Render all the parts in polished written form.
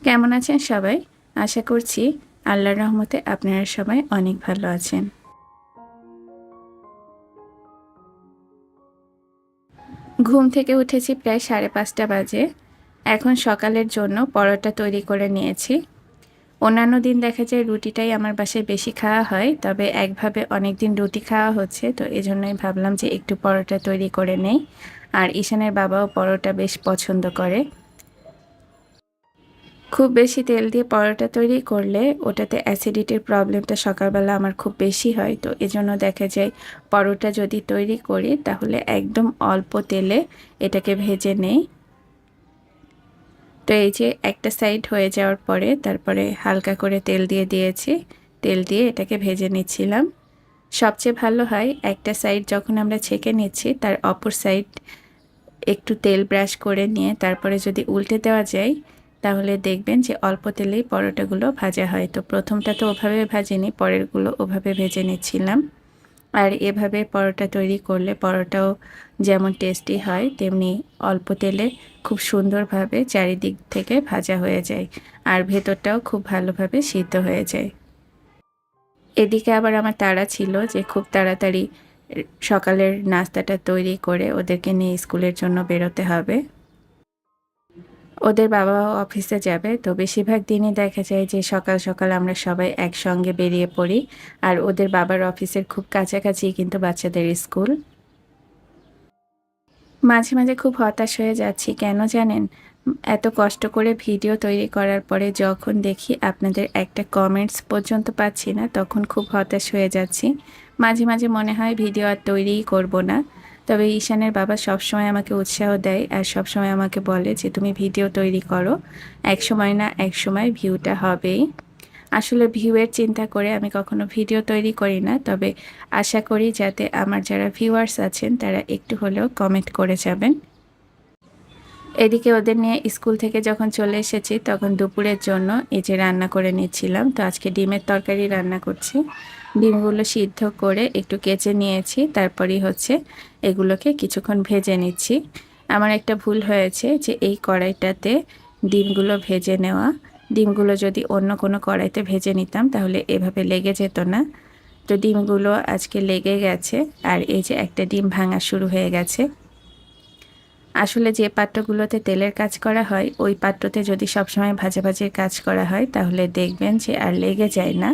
কেমন আছেন সবাই? আশা করছি আল্লাহর রহমতে আপনারা সবাই অনেক ভালো আছেন। ঘুম থেকে উঠেছি প্রায় 5:30 বাজে। এখন সকালের জন্য পরোটা তৈরি করে নিয়েছি। অন্যান্য দিন দেখা যায় রুটিটাই আমার বাসায় বেশি খাওয়া হয়, তবে একভাবে অনেকদিন রুটি খাওয়া হচ্ছে, তো এজন্যই ভাবলাম যে একটু পরোটা তৈরি করে নেই। আর ঈশানের বাবাও পরোটা বেশ পছন্দ করে। খুব বেশি তেল দিয়ে পরোটা তৈরি করলে ওটাতে অ্যাসিডিটির প্রবলেমটা সকালবেলা আমার খুব বেশি হয়, তো এজন্য দেখা যায় পরোটা যদি তৈরি করি তাহলে একদম অল্প তেলে এটাকে ভেজে নেই। তো এই যে একটা সাইড হয়ে যাওয়ার পরে তারপরে হালকা করে তেল দিয়ে দিয়েছি। তেল দিয়ে এটাকে ভেজে নিচ্ছিলাম। সবচেয়ে ভালো হয় একটা সাইড যখন আমরা ছেঁকে নিচ্ছি তার অপর সাইড একটু তেল ব্রাশ করে নিয়ে তারপরে যদি উল্টে দেওয়া যায় তাহলে দেখবেন যে অল্প তেলেই পরোটাগুলো ভাজা হয়। তো প্রথমটা তো ওভাবে ভাজিনি, পরেরগুলো ওভাবে ভেজে নিচ্ছিলাম। আর এভাবে পরোটা তৈরি করলে পরোটাও যেমন টেস্টি হয় তেমনি অল্প তেলে খুব সুন্দরভাবে চারিদিক থেকে ভাজা হয়ে যায় আর ভেতরটাও খুব ভালোভাবে সিদ্ধ হয়ে যায়। এদিকে আবার আমার তাড়া ছিল যে খুব তাড়াতাড়ি সকালের নাস্তাটা তৈরি করে ওদেরকে নিয়ে স্কুলের জন্য বেরোতে হবে। ওদের বাবাও অফিসে যাবে, তো বেশিরভাগ দিনই দেখা যায় যে সকাল সকাল আমরা সবাই একসঙ্গে বেরিয়ে পড়ি। আর ওদের বাবার অফিসের খুব কাছাকাছি কিন্তু বাচ্চাদের স্কুল। মাঝে মাঝে খুব হতাশ হয়ে যাচ্ছি, কেন জানেন? এত কষ্ট করে ভিডিও তৈরি করার পরে যখন দেখি আপনাদের একটা কমেন্টস পর্যন্ত পাচ্ছি না, তখন খুব হতাশ হয়ে যাচ্ছি। মাঝে মাঝে মনে হয় ভিডিও আর তৈরিই করব না। তবে ঈশানের বাবা সবসময় আমাকে উৎসাহ দেয় আর সবসময় আমাকে বলে যে তুমি ভিডিও তৈরি করো, এক সময় না এক সময় ভিউটা হবেই। আসলে ভিউয়ের চিন্তা করে আমি কখনো ভিডিও তৈরি করি না, তবে আশা করি যাতে আমার যারা ভিউয়ার্স আছেন তারা একটু হলেও কমেন্ট করে যাবেন। এদিকে ওদের নিয়ে স্কুল থেকে যখন চলে এসেছি তখন দুপুরের জন্য এই যে রান্না করে নিচ্ছিলাম। তো আজকে ডিমের তরকারি রান্না করছি। ডিমগুলো সিদ্ধ করে একটু কেচে নিয়েছি, তারপরেই হচ্ছে এগুলোকে কিছুক্ষণ ভেজে নিচ্ছি। আমার একটা ভুল হয়েছে যে এই কড়াইটাতে ডিমগুলো ভেজে নেওয়া। ডিমগুলো যদি অন্য কোনো কড়াইতে ভেজে নিতাম তাহলে এভাবে লেগে যেত না। তো ডিমগুলো আজকে লেগে গেছে আর এই যে একটা ডিম ভাঙা শুরু হয়ে গেছে। আসলে যে পাত্রগুলোতে তেলের কাজ করা হয় ওই পাত্রতে যদি সবসময় ভাজাভাজির কাজ করা হয় তাহলে দেখবেন যে আর লেগে যায় না।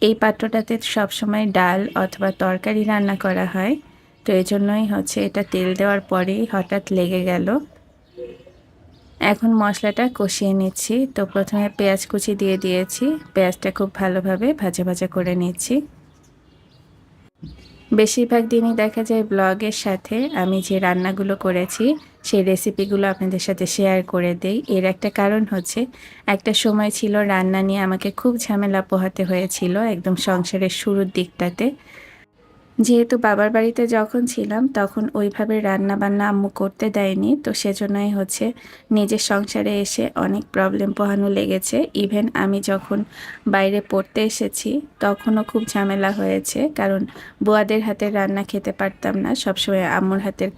এই পাত্রটাতে সবসময় ডাল অথবা তরকারি রান্না করা হয়, তো এজন্যই হচ্ছে এটা তেল দেওয়ার পরেই হঠাৎ লেগে গেল। এখন মশলাটা কষিয়ে নিচ্ছি। তো প্রথমে পেঁয়াজ কুচি দিয়ে দিয়েছি, পেঁয়াজটা খুব ভালোভাবে ভাজা ভাজা করে নিচ্ছি। বেশিরভাগ দিনই দেখা যায় ব্লগের সাথে আমি যে রান্নাগুলো করেছি সেই রেসিপিগুলো আপনাদের সাথে শেয়ার করে দেই। এর একটা কারণ হচ্ছে একটা সময় ছিল রান্না নিয়ে আমাকে খুব ঝামেলা পোহাতে হয়েছিল একদম সংসারের শুরুর দিকটাতে। যেহেতু বাবার বাড়িতে যখন ছিলাম তখন ওইভাবে রান্না বান্না আম্মু করতে দেয়নি, তো সেজন্যই হচ্ছে নিজের সংসারে এসে অনেক প্রবলেম পোহানো লেগেছে। ইভেন আমি যখন বাইরে পড়তে এসেছি তখনও খুব ঝামেলা হয়েছে, কারণ বুয়াদের হাতের রান্না খেতে পারতাম না, সবসময় আম্মুর হাতের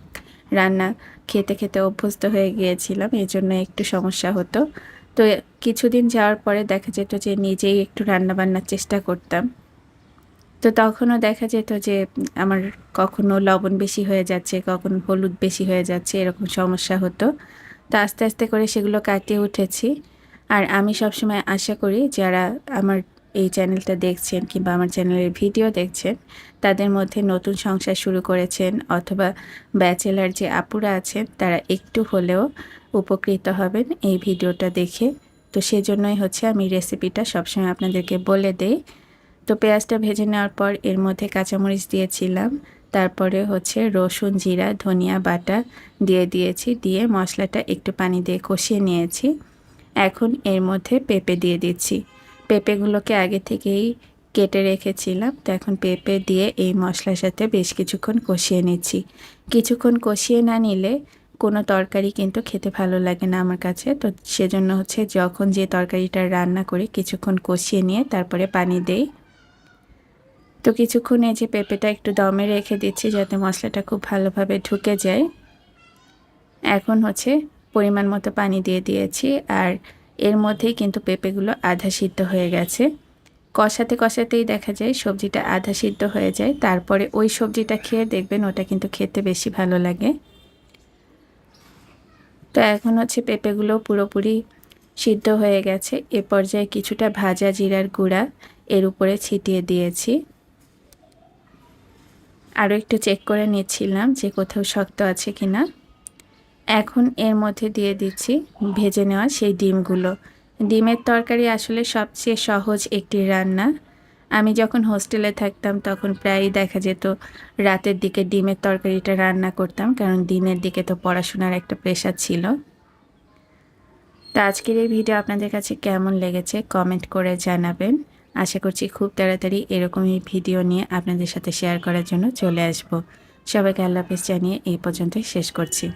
রান্না খেতে খেতে অভ্যস্ত হয়ে গিয়েছিলাম, এই জন্য একটু সমস্যা হতো। তো কিছুদিন যাওয়ার পরে দেখা যেত যে নিজেই একটু রান্না বান্নার চেষ্টা করতাম। তো তখনও দেখা যেত যে আমার কখনো লবণ বেশি হয়ে যাচ্ছে, কখনো হলুদ বেশি হয়ে যাচ্ছে, এরকম সমস্যা হতো। তো আস্তে আস্তে করে সেগুলো কাটিয়ে উঠেছি। আর আমি সবসময় আশা করি যারা আমার এই চ্যানেলটা দেখছেন কিংবা আমার চ্যানেলের ভিডিও দেখছেন তাদের মধ্যে নতুন সংসার শুরু করেছেন অথবা ব্যাচেলার যে আপুরা আছেন তারা একটু হলেও উপকৃত হবেন এই ভিডিওটা দেখে। তো সেজন্যই হচ্ছে আমি রেসিপিটা সবসময় আপনাদেরকে বলে দেই। তো পেঁয়াজটা ভেজে নেওয়ার পর এর মধ্যে কাঁচামরিচ দিয়েছিলাম, তারপরে হচ্ছে রসুন জিরা ধনিয়া বাটা দিয়ে দিয়েছি, দিয়ে মশলাটা একটু পানি দিয়ে কষিয়ে নিয়েছি। এখন এর মধ্যে পেঁপে দিয়ে দিচ্ছি। পেঁপেগুলোকে আগে থেকেই কেটে রেখেছিলাম, তো এখন পেঁপে দিয়ে এই মশলার সাথে বেশ কিছুক্ষণ কষিয়ে নিচ্ছি। কিছুক্ষণ কষিয়ে না নিলে কোনো তরকারি কিন্তু খেতে ভালো লাগে না আমার কাছে, তো সেজন্য হচ্ছে যখন যে তরকারিটা রান্না করি কিছুক্ষণ কষিয়ে নিয়ে তারপরে পানি দেই। তো কিছুক্ষণ এই যে পেঁপেটা একটু দমে রেখে দিচ্ছি যাতে মশলাটা খুব ভালোভাবে ঢুকে যায়। এখন হচ্ছে পরিমাণ মতো পানি দিয়ে দিয়েছি আর এর মধ্যেই কিন্তু পেঁপেগুলো আধা সিদ্ধ হয়ে গেছে। কষাতে কষাতেই দেখা যায় সবজিটা আধা সিদ্ধ হয়ে যায়। তারপরে ওই সবজিটা খেয়ে দেখবেন ওটা কিন্তু খেতে বেশি ভালো লাগে। তো এখন হচ্ছে পেঁপেগুলো পুরোপুরি সিদ্ধ হয়ে গেছে। এ পর্যায়ে কিছুটা ভাজা জিরার গুঁড়া এর উপরে ছিটিয়ে দিয়েছি। আরও একটু চেক করে নিচ্ছিলাম যে কোথাও শক্ত আছে কিনা। এখন এর মধ্যে দিয়ে দিচ্ছি ভেজে নেওয়া সেই ডিমগুলো। ডিমের তরকারি আসলে সবচেয়ে সহজ একটি রান্না। আমি যখন হোস্টেলে থাকতাম তখন প্রায়ই দেখা যেত রাতের দিকে ডিমের তরকারিটা রান্না করতাম, কারণ দিনের দিকে তো পড়াশোনার একটা প্রেশার ছিল। তো আজকের এই ভিডিও আপনাদের কাছে কেমন লেগেছে কমেন্ট করে জানাবেন। আশা করছি খুব তাড়াতাড়ি এরকমই ভিডিও নিয়ে আপনাদের সাথে শেয়ার করার জন্য চলে আসব। সবাইকে আল্লাহ হাফেজ জানিয়ে এই পর্যন্তই শেষ করছি।